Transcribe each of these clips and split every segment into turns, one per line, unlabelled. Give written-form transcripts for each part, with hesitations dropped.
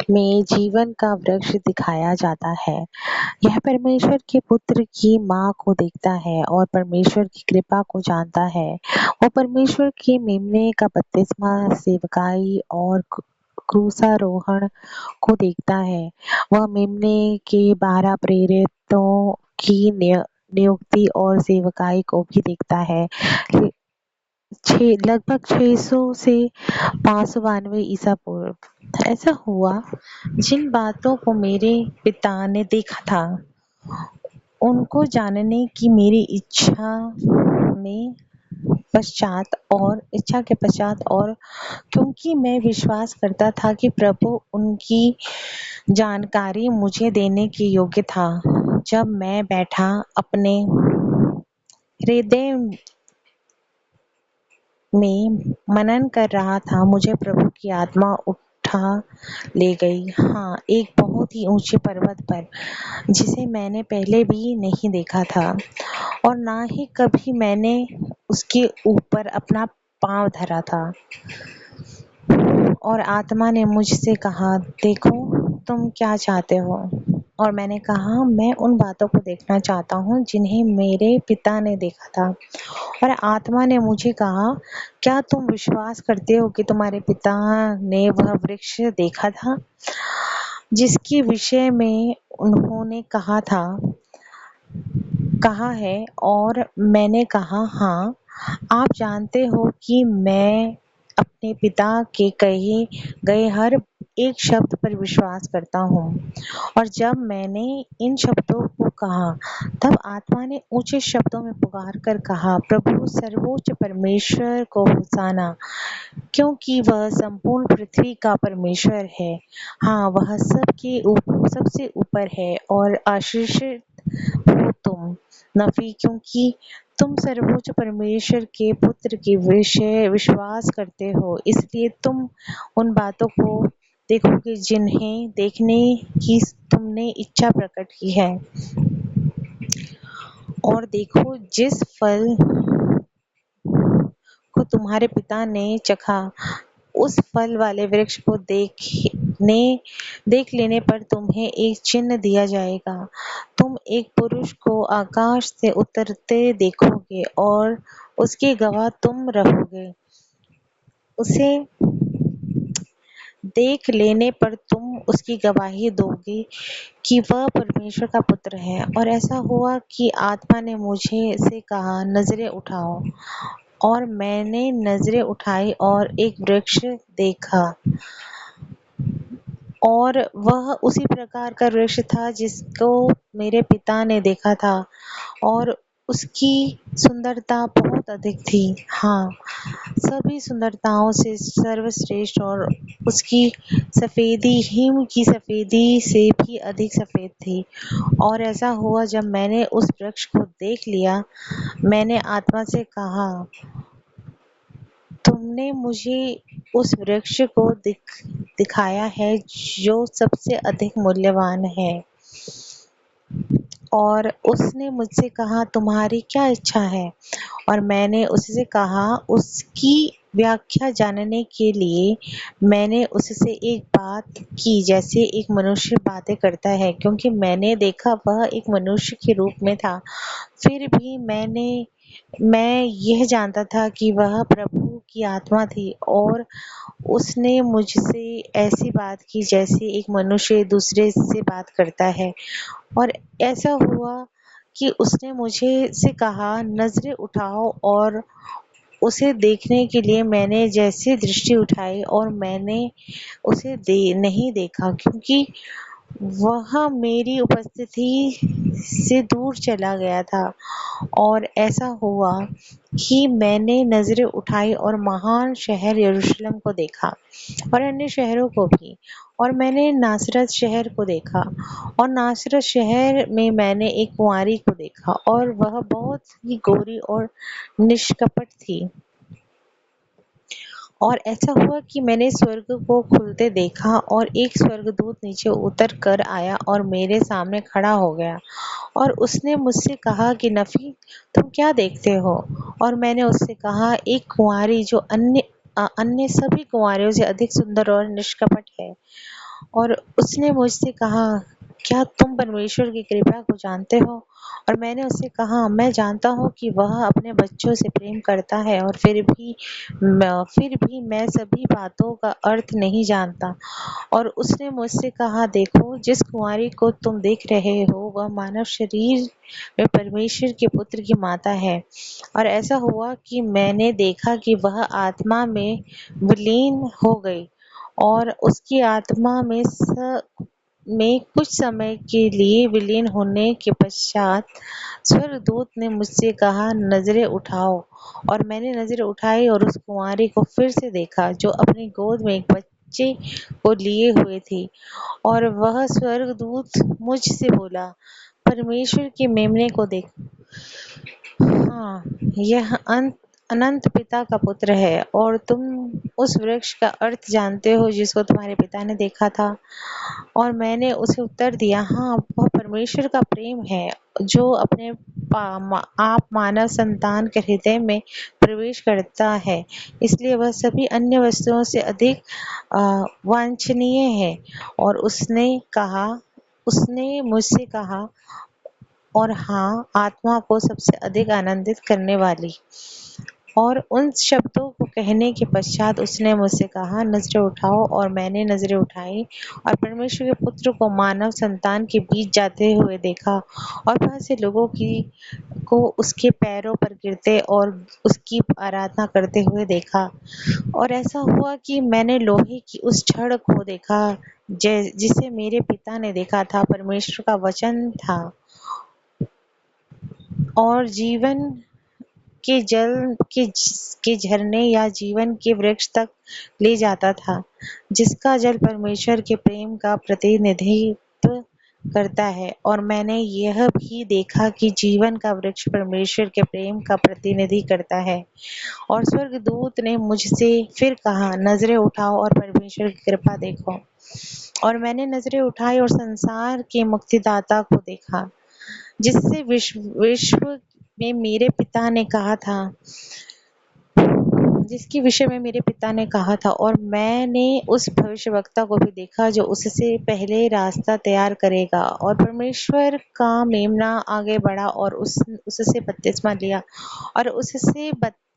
में जीवन का वृक्ष दिखाया जाता है। यह परमेश्वर के पुत्र की माँ को देखता है और परमेश्वर की कृपा को जानता है। वो परमेश्वर के मेमने का बपतिस्मा, सेवकाई और क्रूसारोहण को देखता है। वह मेमने के 12 प्रेरितों की नियुक्ति और सेवकाई को भी देखता है। लगभग 600 से 592 ईसा पूर्व ऐसा हुआ। जिन बातों को मेरे पिता ने देखा था उनको जानने की मेरी इच्छा के पश्चात और क्योंकि मैं विश्वास करता था कि प्रभु उनकी जानकारी मुझे देने के योग्य था, जब मैं बैठा अपने हृदय में मनन कर रहा था, मुझे प्रभु की आत्मा उठा ले गई। हाँ, एक बहुत ही ऊंचे पर्वत पर, जिसे मैंने पहले भी नहीं देखा था और ना ही कभी मैंने उसके ऊपर अपना पांव धरा था। और आत्मा ने मुझसे कहा, देखो, तुम क्या चाहते हो? और मैंने कहा, मैं उन बातों को देखना चाहता हूँ जिन्हें मेरे पिता ने देखा था। और आत्मा ने मुझे कहा, क्या तुम विश्वास करते हो कि तुम्हारे पिता ने वह वृक्ष देखा था जिसके विषय में उन्होंने कहा है? और मैंने कहा, हाँ, आप जानते हो कि मैं अपने पिता के कहे गए हर एक शब्द पर विश्वास करता हूँ। और जब मैंने इन शब्दों को कहा, तब आत्मा ने ऊंचे शब्दों में पुकार कर कहा, प्रभु सर्वोच्च परमेश्वर को होशाना, क्योंकि वह संपूर्ण पृथ्वी का परमेश्वर है। हाँ, वह सबसे ऊपर है। और आशीषित हो तुम नफी, क्योंकि तुम सर्वोच्च परमेश्वर के पुत्र के विषय विश्वास करते हो, इसलिए तुम उन बातों को देखोगे जिन्हें देखने की तुमने इच्छा प्रकट की है। और देखो, जिस फल को तुम्हारे पिता ने चखा, उस फल वाले वृक्ष को देख लेने पर तुम्हें एक चिन्ह दिया जाएगा। तुम एक पुरुष को आकाश से उतरते देखोगे और उसके गवाह तुम रहोगे। उसे देख लेने पर तुम उसकी गवाही दोगे कि वह परमेश्वर का पुत्र है। और ऐसा हुआ कि आत्मा ने मुझे से कहा, नजरें उठाओ। और मैंने नजरें उठाई और एक वृक्ष देखा, और वह उसी प्रकार का वृक्ष था जिसको मेरे पिता ने देखा था, और उसकी सुंदरता बहुत अधिक थी। हाँ, सभी सुंदरताओं से सर्वश्रेष्ठ, और उसकी सफेदी हिम की सफेदी से भी अधिक सफेद थी। और ऐसा हुआ, जब मैंने उस वृक्ष को देख लिया, मैंने आत्मा से कहा, तुमने मुझे उस वृक्ष को दिखाया है जो सबसे अधिक मूल्यवान है। और उसने मुझसे कहा, तुम्हारी क्या इच्छा है? और मैंने उससे कहा, उसकी व्याख्या जानने के लिए मैंने उससे एक बात की जैसे एक मनुष्य बातें करता है, क्योंकि मैंने देखा वह एक मनुष्य के रूप में था। फिर भी मैं यह जानता था कि वह प्रभु की आत्मा थी, और उसने मुझसे ऐसी बात की जैसे एक मनुष्य दूसरे से बात करता है। और ऐसा हुआ कि उसने मुझे से कहा, नजरें उठाओ। और उसे देखने के लिए मैंने जैसे दृष्टि उठाई, और मैंने उसे नहीं देखा, क्योंकि वह मेरी उपस्थिति से दूर चला गया था। और ऐसा हुआ कि मैंने नजरें उठाई और महान शहर यरूशलेम को देखा, और अन्य शहरों को भी। और मैंने नासरत शहर को देखा, और नासरत शहर में मैंने एक कुंवारी को देखा, और वह बहुत ही गोरी और निष्कपट थी। और ऐसा हुआ कि मैंने स्वर्ग को खुलते देखा, और एक स्वर्गदूत नीचे उतर कर आया और मेरे सामने खड़ा हो गया। और उसने मुझसे कहा कि नफी, तुम क्या देखते हो? और मैंने उससे कहा, एक कुंवारी जो अन्य सभी कुंवारियों से अधिक सुंदर और निष्कपट है। और उसने मुझसे कहा, क्या तुम परमेश्वर की कृपा को जानते हो? और मैंने उससे कहा, मैं जानता हूँ कि वह अपने बच्चों से प्रेम करता है, और फिर भी मैं सभी बातों का अर्थ नहीं जानता। और उसने मुझसे कहा, देखो, जिस कुँवारी को तुम देख रहे हो, वह मानव शरीर में परमेश्वर के पुत्र की माता है। और ऐसा हुआ कि मैंने देखा कि वह आत्मा में विलीन हो गई, और उसकी आत्मा में कुछ समय के लिए विलीन होने के पश्चात स्वर्गदूत ने मुझसे कहा, नजरें उठाओ। और मैंने नजरें उठाई और उस कुँवारी को फिर से देखा, जो अपनी गोद में एक बच्चे को लिए हुए थी। और वह स्वर्गदूत मुझसे बोला, परमेश्वर के मेमने को देख। हाँ, यह अनंत पिता का पुत्र है, और तुम उस वृक्ष का अर्थ जानते हो जिसको तुम्हारे पिता ने देखा था। और मैंने उसे उत्तर दिया, हाँ, वह परमेश्वर का प्रेम है, जो अपने आप मानव संतान के हृदय में प्रवेश करता है। इसलिए वह सभी अन्य वस्तुओं से अधिक वांछनीय है। और उसने मुझसे कहा, और हाँ, आत्मा को सबसे अधिक आनंदित करने वाली। और उन शब्दों को कहने के पश्चात उसने मुझसे कहा, नजरें उठाओ। और मैंने नजरें उठाई, और परमेश्वर के पुत्र को मानव संतान के बीच जाते हुए देखा, और बहुत से लोगों को उसके पैरों पर गिरते और उसकी आराधना करते हुए देखा। और ऐसा हुआ कि मैंने लोहे की उस छड़ को देखा जिसे मेरे पिता ने देखा था। परमेश्वर का वचन था, और जीवन के जल के झरने या जीवन के वृक्ष तक ले जाता था, जिसका जल परमेश्वर के प्रेम का प्रतिनिधित्व करता है। और मैंने यह भी देखा कि जीवन का वृक्ष परमेश्वर के प्रेम का प्रतिनिधि करता है। और स्वर्गदूत ने मुझसे फिर कहा, नजरें उठाओ और परमेश्वर की कृपा देखो। और मैंने नजरें उठाई और संसार के मुक्तिदाता को देखा, जिससे विश्व में मेरे पिता ने कहा था जिसके विषय में मेरे पिता ने कहा था। और मैंने उस भविष्यवक्ता को भी देखा, जो उससे पहले रास्ता तैयार करेगा। और परमेश्वर का मेमना आगे बढ़ा और उससे बपतिस्मा लिया। और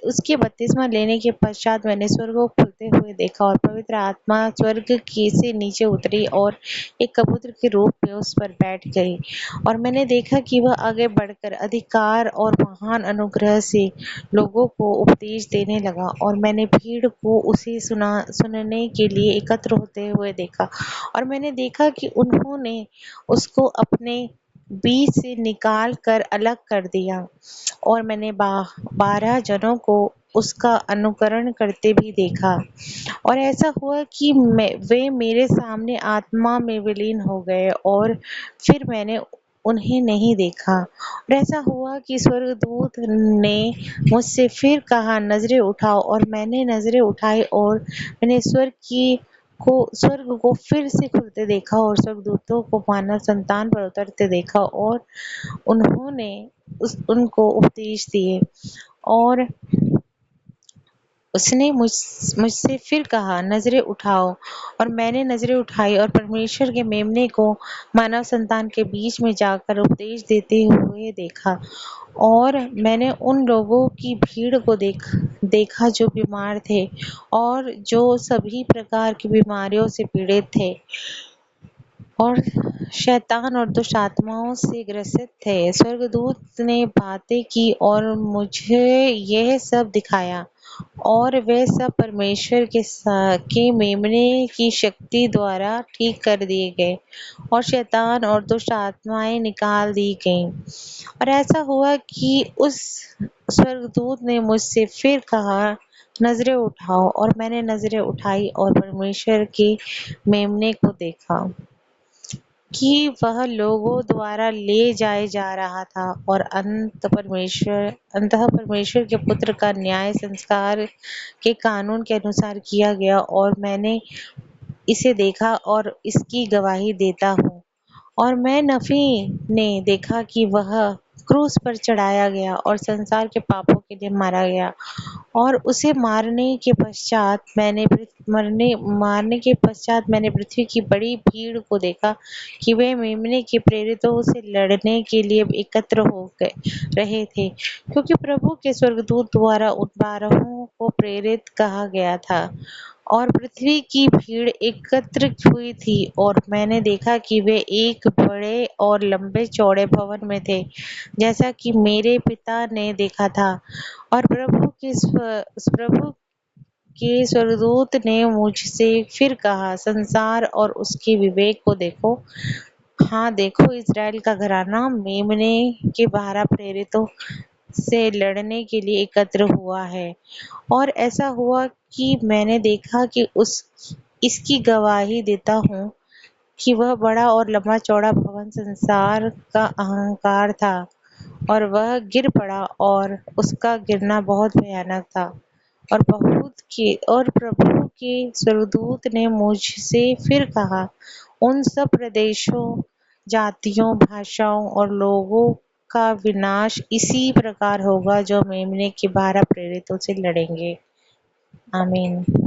उसके बपतिस्मा लेने के पश्चात मैंने स्वर्ग को खुलते हुए देखा, और पवित्र आत्मा स्वर्ग की से नीचे उतरी और एक कबूतर के रूप में उस पर बैठ गई। और मैंने देखा कि वह आगे बढ़कर अधिकार और महान अनुग्रह से लोगों को उपदेश देने लगा। और मैंने भीड़ को उसे सुनने के लिए एकत्र होते हुए देखा। और मैंने देखा कि उन्होंने उसको अपने बीच से निकाल कर अलग कर दिया। और मैंने 12 जनों को उसका अनुकरण करते भी देखा। और ऐसा हुआ कि वे मेरे सामने आत्मा में विलीन हो गए, और फिर मैंने उन्हें नहीं देखा। और ऐसा हुआ कि स्वर्गदूत ने मुझसे फिर कहा, नजरें उठाओ। और मैंने नजरें उठाई, और मैंने स्वर्ग को फिर से खुलते देखा, और स्वर्गदूतों को मानव संतान पर उतरते देखा, और उन्होंने उनको उपदेश दिए। और उसने मुझसे फिर कहा, नजरें उठाओ। और मैंने नजरें उठाई, और परमेश्वर के मेमने को मानव संतान के बीच में जाकर उपदेश देते हुए देखा। और मैंने उन लोगों की भीड़ को देखा जो बीमार थे, और जो सभी प्रकार की बीमारियों से पीड़ित थे, और शैतान और दुष्ट आत्माओं से ग्रसित थे। स्वर्गदूत ने बातें की और मुझे यह सब दिखाया, और वे सब परमेश्वर के मेमने की शक्ति द्वारा ठीक कर दिए गए, और शैतान और दुष्ट आत्माएं निकाल दी गईं। और ऐसा हुआ कि उस स्वर्गदूत ने मुझसे फिर कहा, नजरें उठाओ। और मैंने नजरें उठाई, और परमेश्वर के मेमने को देखा कि वह लोगों द्वारा ले जाया जा रहा था, और अंततः परमेश्वर के पुत्र का न्याय संस्कार के कानून के अनुसार किया गया। और मैंने इसे देखा और इसकी गवाही देता हूँ। और मैं नफी ने देखा कि वह क्रूस पर चढ़ाया गया और संसार के पापों के लिए मारा गया। और उसे मारने के पश्चात मैंने पृथ्वी की बड़ी भीड़ को देखा कि वे मेमने के प्रेरितों से लड़ने के लिए एकत्र हो रहे थे, क्योंकि प्रभु के स्वर्गदूत द्वारा उन 12 को प्रेरित कहा गया था। और पृथ्वी की भीड़ एकत्र हुई थी और मैंने देखा कि वे एक बड़े और लंबे चौड़े भवन में थे, जैसा कि मेरे पिता ने देखा था। और प्रभु के स्वर्गदूत ने मुझसे फिर कहा, संसार और उसके विवेक को देखो। हाँ देखो, इज़राइल का घराना मेमने के 12 प्रेरितों से लड़ने के लिए एकत्र हुआ है। और ऐसा हुआ कि मैंने देखा कि इसकी गवाही देता हूँ कि वह बड़ा और लंबा चौड़ा भवन संसार का अहंकार था, और वह गिर पड़ा और उसका गिरना बहुत भयानक था। और प्रभु के स्वर्गदूत ने मुझसे फिर कहा, उन सब प्रदेशों, जातियों, भाषाओं और लोगों का विनाश इसी प्रकार होगा जो मेमने के 12 प्रेरितों से लड़ेंगे। आमीन।